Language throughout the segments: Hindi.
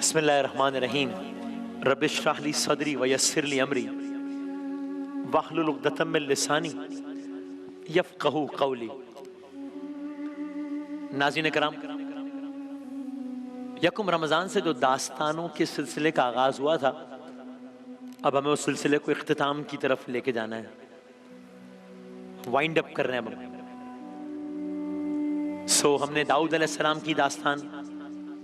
बिस्मिल्लाहिर्रहमानिर्रहीम। रब्बिश इश्रह ली सदरी व यस्सिर ली अमरी वहलुल उक़दतम मिन लिसानी यफ़क़हू क़ौली। नाज़रीन कराम, यकम रमज़ान से जो दास्तानों के सिलसिले का आगाज़ हुआ था, अब हमें उस सिलसिले को इख्तिताम की तरफ लेके जाना है, वाइंड अप कर रहे हैं अब। हमने दाऊद अलैहिस्सलाम की दास्तान,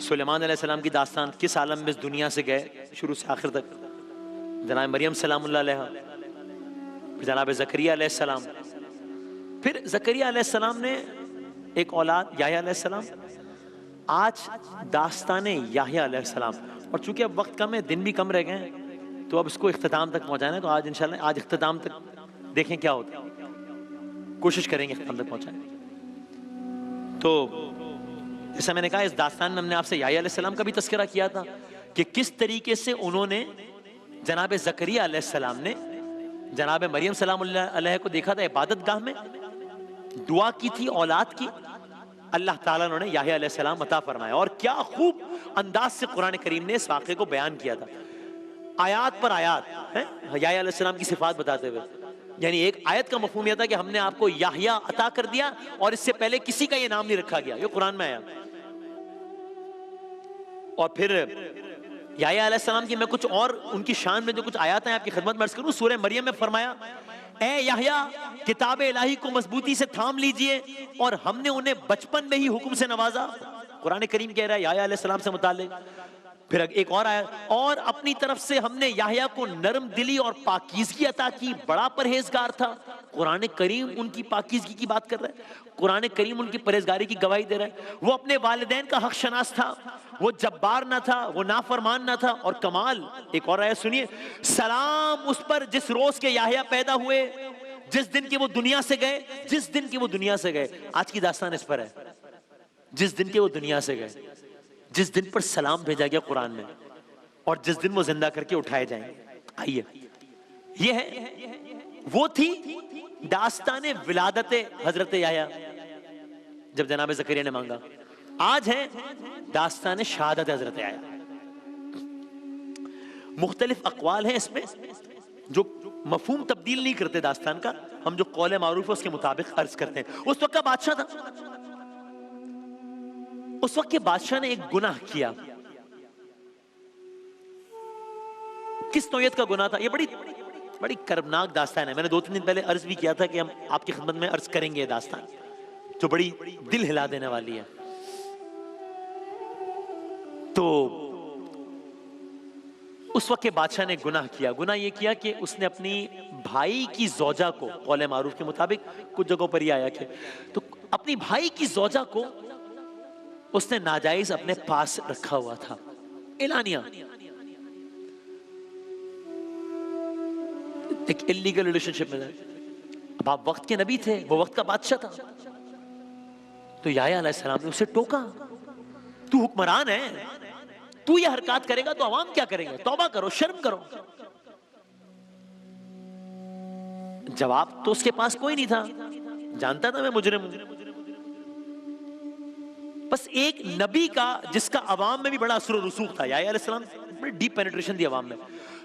सुलेमान अलैहिस्सलाम की दास्तान, किस आलम में इस दुनिया से गए शुरू से आखिर तक, जनाब मरियम सलामुल्लाह अलैहा, फिर जनाब ज़करिया अलैहिस्सलाम, फिर ज़करिया अलैहिस्सलाम ने एक औलाद याह्या अलैहिस्सलाम, आज दास्ताने याह्या अलैहिस्सलाम। और चूंकि अब वक्त कम है, दिन भी कम रह गए हैं, तो अब इसको इख्तिताम तक पहुंचाना है। तो आज इंशाल्लाह आज इख्तिताम तक देखें क्या होता है, कोशिश करेंगे इख्तिताम तक पहुंचाने। तो जैसा मैंने कहा, इस दास्तान में हमने आपसे याह्या अलैहिस्सलाम का भी तज़किरा किया था कि किस तरीके से उन्होंने, जनाब ज़करिया अलैहिस्सलाम ने जनाब मरियम सलामुल्लाह अलैहा को देखा था इबादत गाह में, दुआ की थी औलाद की, अल्लाह ताला ने याह्या अलैहिस्सलाम अता फरमाया। और क्या खूब अंदाज से कुरान करीम ने इस वाक़े को बयान किया था, आयात पर आयात है याह्या अलैहिस्सलाम की सिफात बताते हुए। यानी एक आयत का मफ़हूम यह था कि हमने आपको याह्या अता कर दिया और इससे पहले किसी का यह नाम नहीं रखा गया, ये कुरान में आया। और फिर याह्या अलैहिस्सलाम की मैं कुछ और उनकी शान में जो कुछ आयत हैं आपकी खिदमत में अर्ज करूं। सूरह मरियम में फरमाया, ए याह्या, किताब इलाही को मजबूती से थाम लीजिए और हमने उन्हें बचपन में ही हुक्म से नवाजा। कुरान करीम कह रहा है याह्या अलैहिस्सलाम से मुताल्लिक। फिर एक और आया, और अपनी तरफ से हमने याह्या को नरम दिली और पाकीज़गी अता की, बड़ा परहेजगार था। कुरान करीम उनकी पाकीज़गी की बात कर रहा है, कुरान करीम उनकी परहेजगारी की गवाही दे रहा है। वो अपने वालिदैन का हक शनास था, वो जब्बार ना था, वो नाफरमान ना था। और कमाल एक और आया, सुनिए, सलाम उस पर जिस रोज के याह्या पैदा हुए, जिस दिन के वो दुनिया से गए, जिस दिन के वो दुनिया से गए। आज की दास्तान इस पर है, जिस दिन के वो दुनिया से गए, जिस दिन पर सलाम भेजा गया कुरान में, और जिस दिन वो जिंदा करके उठाए जाएंगे। आइए, ये है वो थी दास्ताने विलादत हजरत याह्या, जब जनाब ज़करिया ने मांगा। आज है दास्ताने शहादत हजरत याह्या। मुख्तलिफ अक़वाल हैं इसमें, जो मफहूम तब्दील नहीं करते दास्तान का, हम जो कौल मारूफ है उसके मुताबिक अर्ज करते हैं। उस वक्त का बादशाह था, उस वक्त के बादशाह ने एक गुनाह किया। किस नौयत का गुनाह था? ये बड़ी बड़ी कर्मनाक दास्तान है। मैंने 2-3 दिन पहले अर्ज भी किया था कि हम आपकी खिदमत में अर्ज करेंगे दास्तान, जो बड़ी दिल हिला देने वाली है। तो उस वक्त के बादशाह ने गुनाह किया। गुनाह ये किया कि उसने अपनी भाई की ज़ौजा को, कौल मारूफ के मुताबिक कुछ जगहों पर यह आया कि, तो अपनी भाई की ज़ौजा को उसने नाजायज अपने पास रखा हुआ था, एलानिया, एक इल्लीगल रिलेशनशिप में। अब आप वक्त के नबी थे, वो वक्त का बादशाह था। तो याह्या अलैहिस्सलाम ने उसे टोका, तू हुक्मरान है, तू ये हरकत करेगा तो अवाम क्या करेंगे? तौबा करो, शर्म करो। जवाब तो उसके पास कोई नहीं था, जानता था मैं मुजरिम हूं। बस एक नबी का, जिसका अवाम में भी बड़ा असर रसूख था, याह्या अलैहिस्सलाम बड़ी डीप पेनिट्रेशन थी अवाम में,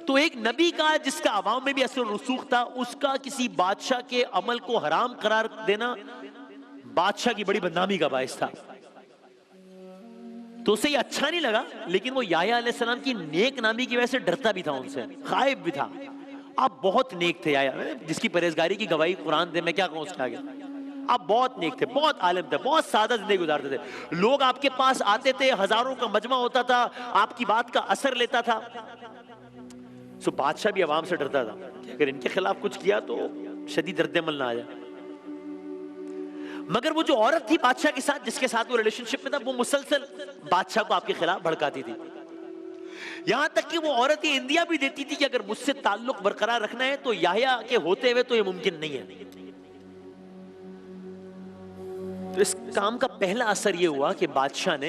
तो एक नबी का जिसका अवाम में भी असर रसूख था, उसका किसी बादशाह के अमल को हराम करार देना बादशाह की बड़ी बदनामी का बायस था। तो उसे ये अच्छा नहीं लगा, लेकिन वो याह्या अलैहिस्सलाम की नेक नामी की वजह से डरता भी था, उनसे खाइफ भी था। आप बहुत नेक थे याह्या, जिसकी परहेजगारी की गवाही कुरान दे, मैं क्या कहूं उसके आगे। आप बहुत नेक थे, बहुत आलिम थे, बहुत सादा जिंदगी गुजारते थे। लोग आपके पास आते थे, हजारों का मजमा होता था, आपकी बात का असर लेता था। सो बादशाह भी अवाम से डरता था कि अगर इनके खिलाफ कुछ किया तो शदीद रद्द-ए-अमल ना आ जाए। मगर वो जो औरत थी बादशाह के साथ, जिसके साथ वो रिलेशनशिप में था, वो मुसलसल बादशाह को आपके खिलाफ भड़काती थी। यहां तक कि वो औरत ये इंदिया भी देती थी कि अगर मुझसे ताल्लुक बरकरार रखना है तो याह्या के होते हुए तो ये मुमकिन नहीं है। तो इस काम का पहला असर यह हुआ कि बादशाह ने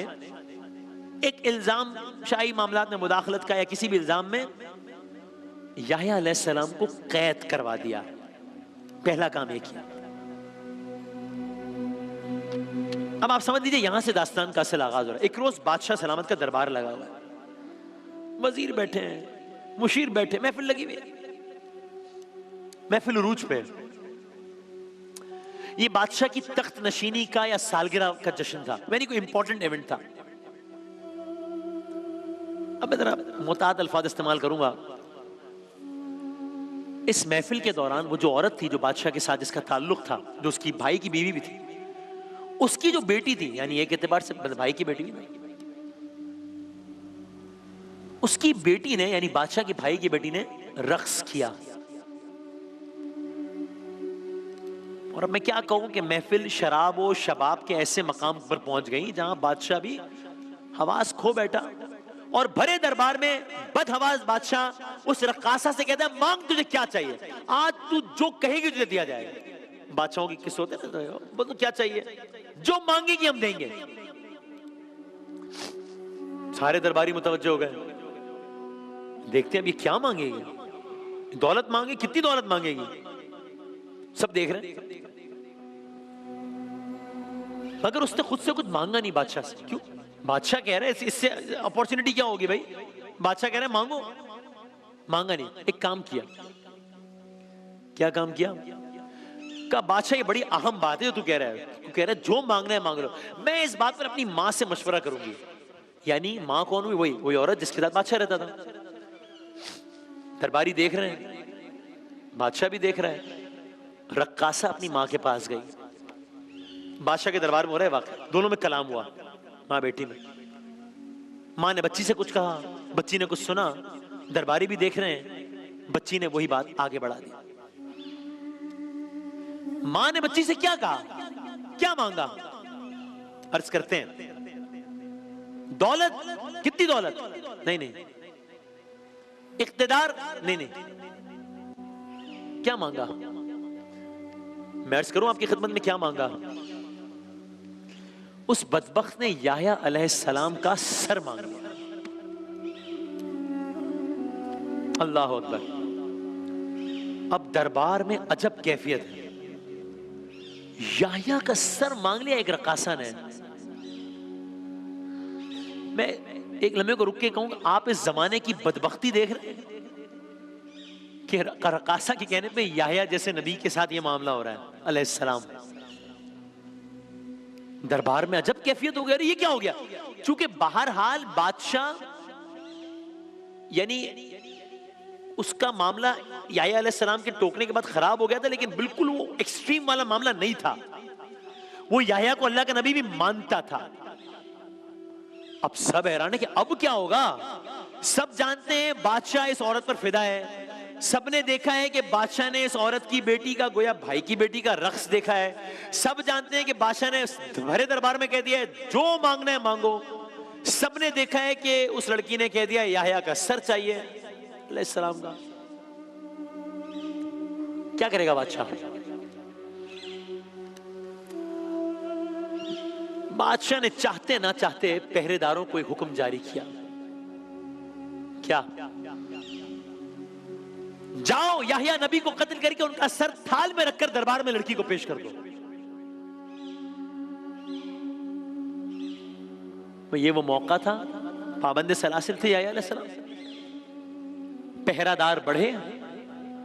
एक इल्जाम, शाही मामलात में मुदाखलत का या किसी भी इल्जाम में याह्या अलैहिस्सलाम को कैद करवा दिया। पहला काम यह किया। अब आप समझ लीजिए, यहां से दास्तान का असल आगाज हो रहा है। एक रोज बादशाह सलामत का दरबार लगा हुआ है, वजीर बैठे हैं, मुशीर बैठे, महफिल लगी हुई है, महफिल उरूज पे। ये बादशाह की तख्त नशीनी का या सालगिरह का जश्न था, यानी कोई इंपॉर्टेंट इवेंट था। अब मैं जरा मुताद अल्फाज इस्तेमाल करूंगा। इस महफिल के दौरान वो जो औरत थी जो बादशाह के साथ जिसका ताल्लुक था, जो उसकी भाई की बीवी भी थी, उसकी जो बेटी थी, यानी एक एतबार से भाई की बेटी भी नहीं, उसकी बेटी ने, यानी बादशाह की भाई की बेटी ने रक्स किया। और अब मैं क्या कहूं कि महफिल शराब और शबाब के ऐसे मकाम पर पहुंच गई जहां बादशाह भी हवास खो बैठा, और भरे दरबार में बदहवास बादशाह उस रक्कासा से कहता है, मांग तुझे क्या चाहिए, आज तू जो कहेगी तुझे दिया जाएगा। बादशाहों की किस होते हैं ना, बोलो क्या चाहिए, जो मांगेगी हम देंगे। सारे दरबारी मुतवज्जो हो गए, देखते हैं अब ये क्या मांगेगी, दौलत मांगे, कितनी दौलत मांगेगी, सब देख रहे हैं। मगर उसने खुद से कुछ मांगा नहीं बादशाह से। क्यों? बादशाह कह रहे हैं इससे अपॉर्चुनिटी क्या होगी भाई, बादशाह कह रहे हैं मांगो, मांगा नहीं। एक काम किया, क्या काम किया? कहा बादशाह ये बड़ी अहम बात है जो तू कह रहा है, तू कह रहा है जो मांगना है मांग लो, मैं इस बात पर अपनी माँ से मशवरा करूंगी। यानी माँ कौन हुई? वही औरत जिसके साथ बादशाह रहता था। दरबारी देख रहे हैं, बादशाह भी देख रहा है। रक्कासा अपनी माँ के पास गई, बादशाह के दरबार में हो रहा है वाक़या, दोनों में कलाम हुआ, माँ बेटी में। माँ ने बच्ची से कुछ कहा, बच्ची ने कुछ सुना, दरबारी भी देख रहे हैं, बच्ची ने वही बात आगे बढ़ा दी। माँ ने बच्ची से क्या कहा, क्या मांगा? अर्ज करते हैं दौलत, कितनी दौलत? नहीं नहीं। इख्तिदार? नहीं नहीं। क्या मांगा? मैं अर्ज करूं आपकी खिदमत में क्या मांगा? उस बदबख्त ने याह्या अलैहिस्सलाम का सर मांग लिया। अल्लाह अकबर। अब दरबार में अजब कैफियत है, याह्या का सर मांग लिया एक रकासा ने। मैं एक लम्हे को रुक के कहूंगा, आप इस जमाने की बदबख्ती देख रहे हैं कि रकासा के कहने पे याह्या जैसे नबी के साथ ये मामला हो रहा है अलैहिस्सलाम। दरबार में अजब कैफियत हो गया, ये क्या हो गया? चूंकि बहरहाल बादशाह, यानी उसका मामला याह्या अलैहिस्सलाम के टोकने के बाद खराब हो गया था, लेकिन बिल्कुल वो एक्सट्रीम वाला मामला नहीं था। वो याह्या को अल्लाह का नबी भी मानता था। अब सब हैरान है कि अब क्या होगा। सब जानते हैं बादशाह इस औरत पर फिदा है, सबने देखा है कि बादशाह ने इस औरत की बेटी का, गोया भाई की बेटी का रक्स देखा है। सब जानते हैं कि बादशाह ने भरे दरबार में कह दिया है जो मांगना है मांगो। सबने देखा है कि उस लड़की ने कह दिया याह्या का सर चाहिए अलैहिस्सलाम का। क्या करेगा बादशाह? बादशाह ने चाहते ना चाहते पहरेदारों को एक हुक्म जारी किया। क्या? जाओ याह्या नबी को कत्ल करके उनका सर थाल में रखकर दरबार में लड़की को पेश कर दो। तो ये वो मौका था, पाबंद सलासिल थे याह्या अलैहिस्सलाम। पहरादार बढ़े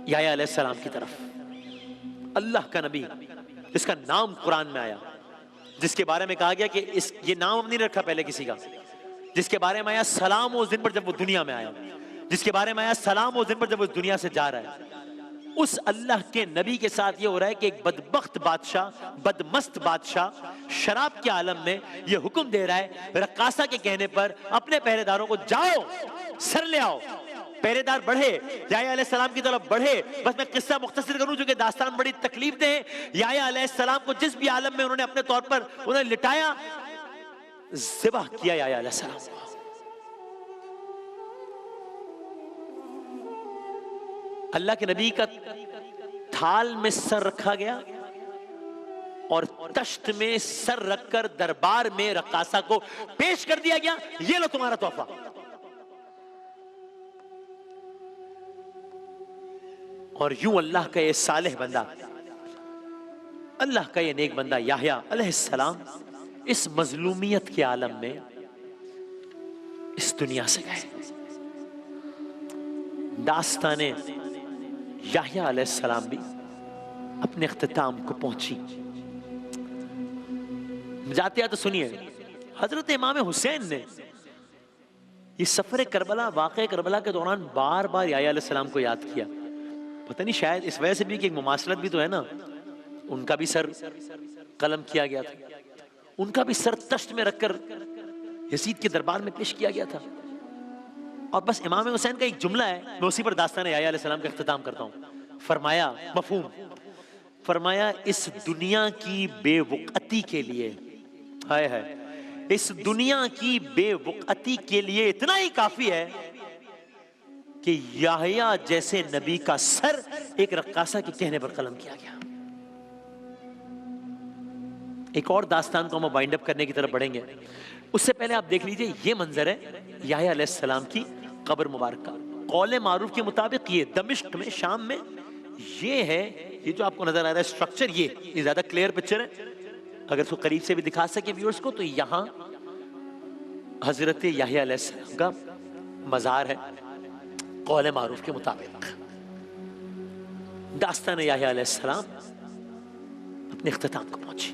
याह्या अलैहिस्सलाम की तरफ। अल्लाह का नबी जिसका नाम कुरान में आया, जिसके बारे में कहा गया कि ये नाम हम नहीं रखा पहले किसी का, जिसके बारे में आया सलाम उस दिन पर जब वो दुनिया में आया, जिसके बारे में आया सलाम उस दिन पर जब वो दुनिया से जा रहा है, उस अल्लाह के नबी के साथ ये हो रहा है कि एक बदबख्त बादशाह, बदमस्त बादशाह शराब के आलम में ये हुक्म दे रहा है रक्कासा के कहने पर अपने पहरेदारों को, जाओ सर ले आओ। पहरेदार बढ़े, याह्या अलैहिस्सलाम की तरफ बढ़े। बस मैं किस्सा मुख्तसर करूं जो कि दास्तान बड़ी तकलीफ दे। याह्या अलैहिस्सलाम को जिस भी आलम में उन्होंने अपने तौर पर उन्हें लिटाया, ज़िबह किया याह्या अलैहिस्सलाम को। अल्लाह के नबी का थाल में सर रखा गया और तश्त में सर रखकर दरबार में रक्कासा को पेश कर दिया गया, ये लो तुम्हारा तोहफा। और यूं अल्लाह का ये सालेह बंदा, अल्लाह का ये नेक बंदा याह्या अलैहिस्सलाम इस मजलूमियत के आलम में इस दुनिया से गए। दास्ताने याह्या अलैहिस्सलाम भी अपने इख्तिताम को पहुंची। जाते हैं तो सुनिए, हजरत इमाम हुसैन ने ये सफर करबला, वाक़े करबला के दौरान बार बार याह्या अलैहिस्सलाम को याद किया। पता नहीं शायद इस वजह से भी कि एक मुमासलत भी तो है ना, उनका भी सर कलम किया गया था, उनका भी सर तश्त में रखकर यजीद के दरबार में पेश किया गया था। और बस इमाम हुसैन का एक जुमला है, मैं उसी पर दास्तान याह्या अलैहिस्सलाम का इख्तिताम करता हूँ। फरमाया, मफहूम फरमाया, इस दुनिया की बेवकती के लिए, हाय हाय, इस दुनिया की बेवकती के लिए इतना ही काफी है कि याह्या जैसे नबी का सर एक रक्कासा के कहने पर कलम किया गया। एक और दास्तान को हम वाइंड अप करने की तरफ बढ़ेंगे, उससे पहले आप देख लीजिए, ये मंजर है याह्या अलैहिस्सलाम की कब्र मुबारक का। कौले मारूफ के मुताबिक ये दमिश्क में, शाम में, ये है, ये जो आपको नजर आ रहा है स्ट्रक्चर, ये ज्यादा क्लियर पिक्चर है, अगर इसको करीब से भी दिखा सके व्यूअर्स को, तो यहां हजरत याह्या अलैहिस्सलाम का मजार है कौले मारूफ के मुताबिक। दास्तान याह्या अलैहिस्सलाम अपने इख्तिताम को पहुंची।